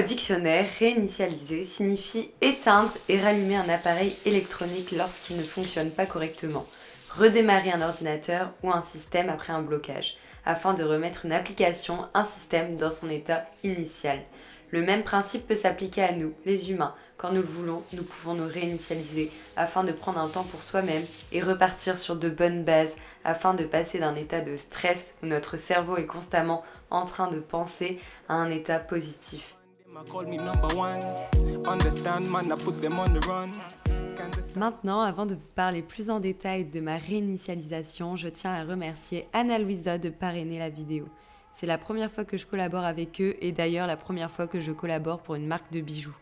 au dictionnaire, réinitialiser signifie éteindre et rallumer un appareil électronique lorsqu'il ne fonctionne pas correctement, redémarrer un ordinateur ou un système après un blocage, afin de remettre une application, un système dans son état initial. Le même principe peut s'appliquer à nous, les humains. Quand nous le voulons, nous pouvons nous réinitialiser afin de prendre un temps pour soi-même et repartir sur de bonnes bases afin de passer d'un état de stress où notre cerveau est constamment en train de penser à un état positif. Maintenant, avant de vous parler plus en détail de ma réinitialisation, je tiens à remercier Ana Luisa de parrainer la vidéo. C'est la première fois que je collabore avec eux et d'ailleurs la première fois que je collabore pour une marque de bijoux.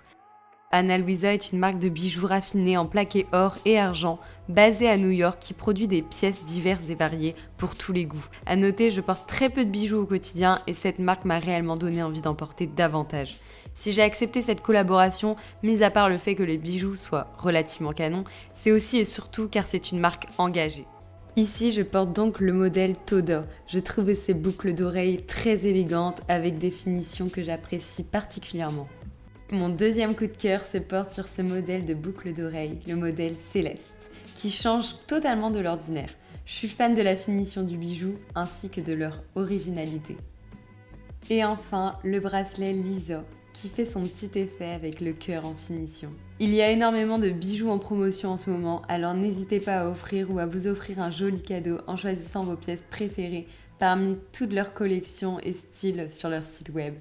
Ana Luisa est une marque de bijoux raffinés en plaqué or et argent, basée à New York, qui produit des pièces diverses et variées pour tous les goûts. À noter, je porte très peu de bijoux au quotidien et cette marque m'a réellement donné envie d'en porter davantage. Si j'ai accepté cette collaboration, mis à part le fait que les bijoux soient relativement canons, c'est aussi et surtout car c'est une marque engagée. Ici, je porte donc le modèle Toda. Je trouve ces boucles d'oreilles très élégantes avec des finitions que j'apprécie particulièrement. Mon deuxième coup de cœur se porte sur ce modèle de boucle d'oreille, le modèle Céleste, qui change totalement de l'ordinaire. Je suis fan de la finition du bijou ainsi que de leur originalité. Et enfin, le bracelet Lisa, qui fait son petit effet avec le cœur en finition. Il y a énormément de bijoux en promotion en ce moment, alors n'hésitez pas à offrir ou à vous offrir un joli cadeau en choisissant vos pièces préférées parmi toutes leurs collections et styles sur leur site web.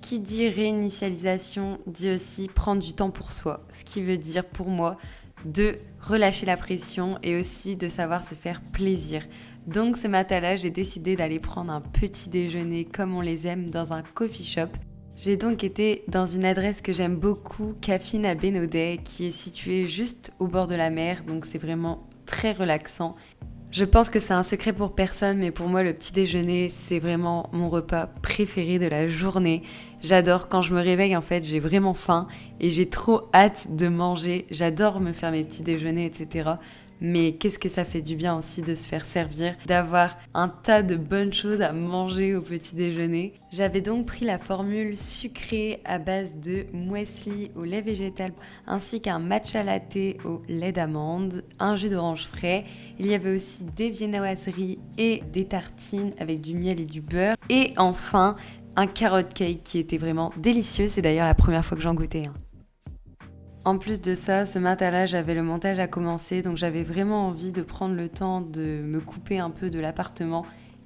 Qui dit réinitialisation dit aussi prendre du temps pour soi, ce qui veut dire pour moi de relâcher la pression et aussi de savoir se faire plaisir. Donc ce matin-là, j'ai décidé d'aller prendre un petit déjeuner comme on les aime dans un coffee shop. J'ai donc été dans une adresse que j'aime beaucoup, Caffine à Bénodet, qui est située juste au bord de la mer, donc c'est vraiment très relaxant. Je pense que c'est un secret pour personne, mais pour moi, le petit déjeuner, c'est vraiment mon repas préféré de la journée. J'adore, quand je me réveille, en fait, j'ai vraiment faim et j'ai trop hâte de manger. J'adore me faire mes petits déjeuners, etc. Mais qu'est-ce que ça fait du bien aussi de se faire servir, d'avoir un tas de bonnes choses à manger au petit déjeuner. J'avais donc pris la formule sucrée à base de muesli au lait végétal ainsi qu'un matcha latte au lait d'amande, un jus d'orange frais. Il y avait aussi des viennoiseries et des tartines avec du miel et du beurre. Et enfin, un carrot cake qui était vraiment délicieux. C'est d'ailleurs la première fois que j'en goûtais. En plus de ça, ce matin-là, j'avais le montage à commencer, donc j'avais vraiment envie de prendre le temps de me couper un peu de l'appartement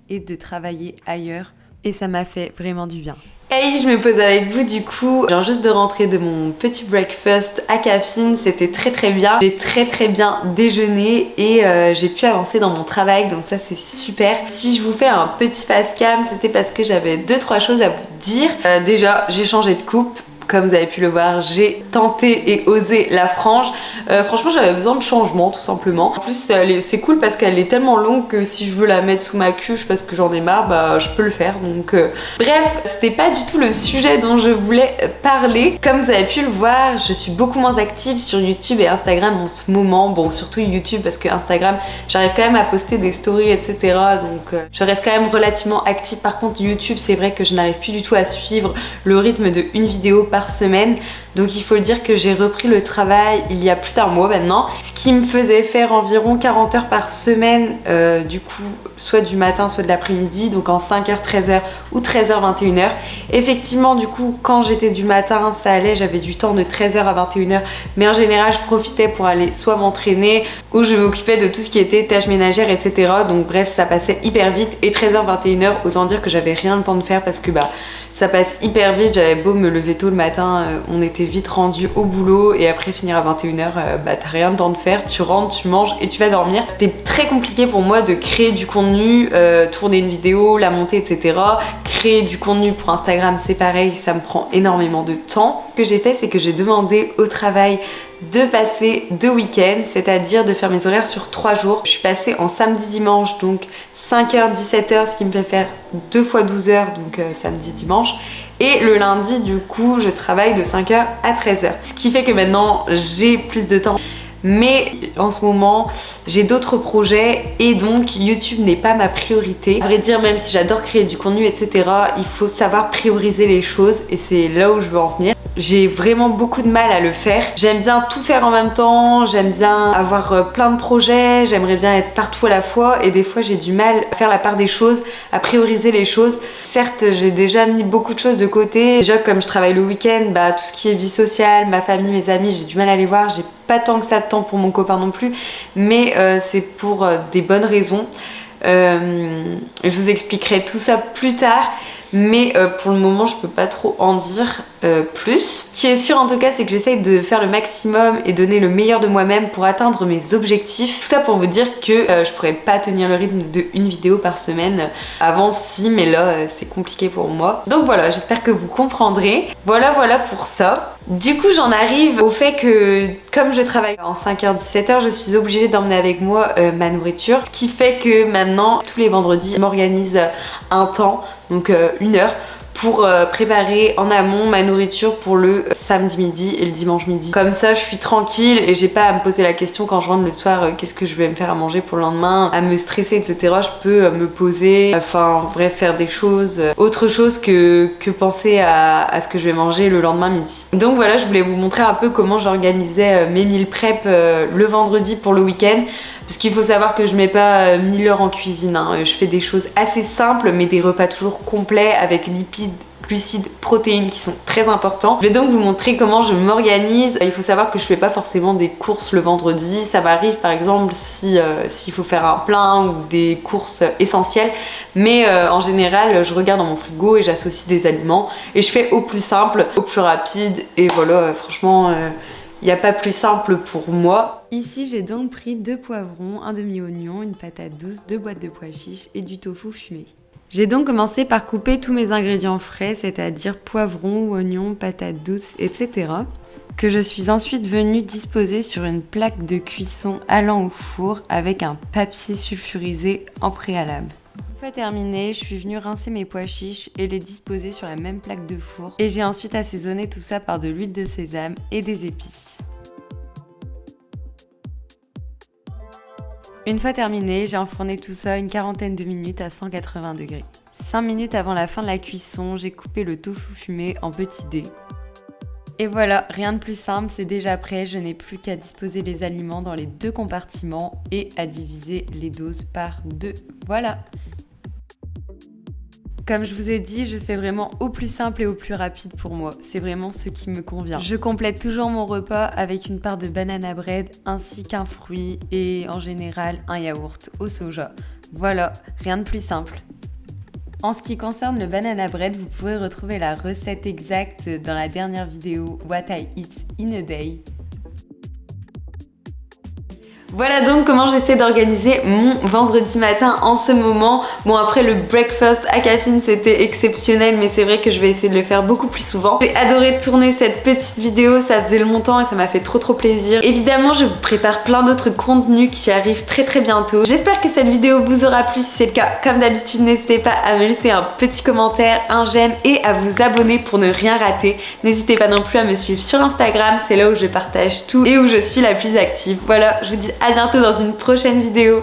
et de travailler ailleurs. Et ça m'a fait vraiment du bien. Hey, je me pose avec vous du coup. Je viens juste de rentrer de mon petit breakfast à Caffine, c'était très bien. J'ai très bien déjeuné et j'ai pu avancer dans mon travail, donc ça c'est super. Si je vous fais un petit face cam, c'était parce que j'avais 2-3 choses à vous dire. Déjà, j'ai changé de coupe. Comme vous avez pu le voir, j'ai tenté et osé la frange. Franchement, j'avais besoin de changement, tout simplement. En plus, c'est cool parce qu'elle est tellement longue que si je veux la mettre sous ma cuche parce que j'en ai marre, bah, je peux le faire. Donc, bref, c'était pas du tout le sujet dont je voulais parler. Comme vous avez pu le voir, je suis beaucoup moins active sur YouTube et Instagram en ce moment. Bon, surtout YouTube parce que Instagram, j'arrive quand même à poster des stories, etc. Donc, je reste quand même relativement active. Par contre, YouTube, c'est vrai que je n'arrive plus du tout à suivre le rythme de une vidéo par semaine, donc il faut le dire que j'ai repris le travail il y a plus d'un mois maintenant, ce qui me faisait faire environ 40 heures par semaine, du coup soit du matin soit de l'après-midi, donc en 5h 13h ou 13h 21h. Effectivement, du coup quand j'étais du matin ça allait, j'avais du temps de 13h à 21h, mais en général je profitais pour aller soit m'entraîner ou je m'occupais de tout ce qui était tâches ménagères, etc. Donc bref, ça passait hyper vite, et 13h 21h, autant dire que j'avais rien le temps de faire parce que bah ça passe hyper vite. J'avais beau me lever tôt le matin, on était vite rendu au boulot, et après finir à 21h, bah t'as rien le temps de faire, tu rentres, tu manges et tu vas dormir. C'était très compliqué pour moi de créer du contenu, tourner une vidéo, la monter, etc. Créer du contenu pour Instagram, c'est pareil, ça me prend énormément de temps. Ce que j'ai fait, c'est que j'ai demandé au travail de passer 2 week-ends, c'est-à-dire de faire mes horaires sur 3 jours. Je suis passée en samedi dimanche, donc 5h, 17h, ce qui me fait faire 2 fois 12 heures, donc samedi, dimanche. Et le lundi, du coup, je travaille de 5h à 13h. Ce qui fait que maintenant, j'ai plus de temps. Mais en ce moment, j'ai d'autres projets et donc YouTube n'est pas ma priorité. À vrai dire, même si j'adore créer du contenu, etc., il faut savoir prioriser les choses et c'est là où je veux en venir. J'ai vraiment beaucoup de mal à le faire. J'aime bien tout faire en même temps, j'aime bien avoir plein de projets, j'aimerais bien être partout à la fois et des fois j'ai du mal à faire la part des choses, à prioriser les choses. Certes, j'ai déjà mis beaucoup de choses de côté. Déjà, comme je travaille le week-end, tout ce qui est vie sociale, ma famille, mes amis, j'ai du mal à les voir. J'ai pas tant que ça de temps pour mon copain non plus, mais c'est pour des bonnes raisons. Je vous expliquerai tout ça plus tard. Mais pour le moment je peux pas trop en dire plus. Ce qui est sûr en tout cas c'est que j'essaye de faire le maximum et donner le meilleur de moi-même pour atteindre mes objectifs. Tout ça pour vous dire que je pourrais pas tenir le rythme de une vidéo par semaine. Avant si, mais là c'est compliqué pour moi. Donc voilà, j'espère que vous comprendrez. Voilà pour ça. Du coup j'en arrive au fait que comme je travaille en 5h, 17h, je suis obligée d'emmener avec moi ma nourriture. Ce qui fait que maintenant tous les vendredis je m'organise un temps, donc 1 heure, pour préparer en amont ma nourriture pour le samedi midi et le dimanche midi. Comme ça je suis tranquille et j'ai pas à me poser la question quand je rentre le soir qu'est-ce que je vais me faire à manger pour le lendemain, à me stresser, etc. Je peux me poser, enfin bref, faire des choses, autre chose que penser à ce que je vais manger le lendemain midi. Donc voilà, je voulais vous montrer un peu comment j'organisais mes meal prep le vendredi pour le week-end. Parce qu'il faut savoir que je mets pas 1000 heures en cuisine, hein. Je fais des choses assez simples mais des repas toujours complets avec lipides, glucides, protéines qui sont très importants. Je vais donc vous montrer comment je m'organise. Il faut savoir que je fais pas forcément des courses le vendredi. Ça m'arrive par exemple s'il faut faire un plein ou des courses essentielles. Mais en général, je regarde dans mon frigo et j'associe des aliments. Et je fais au plus simple, au plus rapide. Et voilà, franchement... il n'y a pas plus simple pour moi. Ici, j'ai donc pris 2 poivrons, un demi-oignon, une patate douce, 2 boîtes de pois chiches et du tofu fumé. J'ai donc commencé par couper tous mes ingrédients frais, c'est-à-dire poivrons, oignons, patates douces, etc. que je suis ensuite venue disposer sur une plaque de cuisson allant au four avec un papier sulfurisé en préalable. Une fois terminé, je suis venue rincer mes pois chiches et les disposer sur la même plaque de four. Et j'ai ensuite assaisonné tout ça par de l'huile de sésame et des épices. Une fois terminé, j'ai enfourné tout ça une quarantaine de minutes à 180 degrés. 5 minutes avant la fin de la cuisson, j'ai coupé le tofu fumé en petits dés. Et voilà, rien de plus simple, c'est déjà prêt, je n'ai plus qu'à disposer les aliments dans les 2 compartiments et à diviser les doses par 2. Voilà! Comme je vous ai dit, je fais vraiment au plus simple et au plus rapide pour moi. C'est vraiment ce qui me convient. Je complète toujours mon repas avec une part de banana bread ainsi qu'un fruit et en général un yaourt au soja. Voilà, rien de plus simple. En ce qui concerne le banana bread, vous pouvez retrouver la recette exacte dans la dernière vidéo What I Eat in a Day. Voilà donc comment j'essaie d'organiser mon vendredi matin en ce moment. Bon, après le breakfast à caféine c'était exceptionnel, mais c'est vrai que je vais essayer de le faire beaucoup plus souvent. J'ai adoré tourner cette petite vidéo, ça faisait longtemps et ça m'a fait trop plaisir. Évidemment, je vous prépare plein d'autres contenus qui arrivent très bientôt. J'espère que cette vidéo vous aura plu. Si c'est le cas, comme d'habitude, n'hésitez pas à me laisser un petit commentaire, un j'aime et à vous abonner pour ne rien rater. N'hésitez pas non plus à me suivre sur Instagram, c'est là où je partage tout et où je suis la plus active. Voilà, je vous dis à bientôt dans une prochaine vidéo.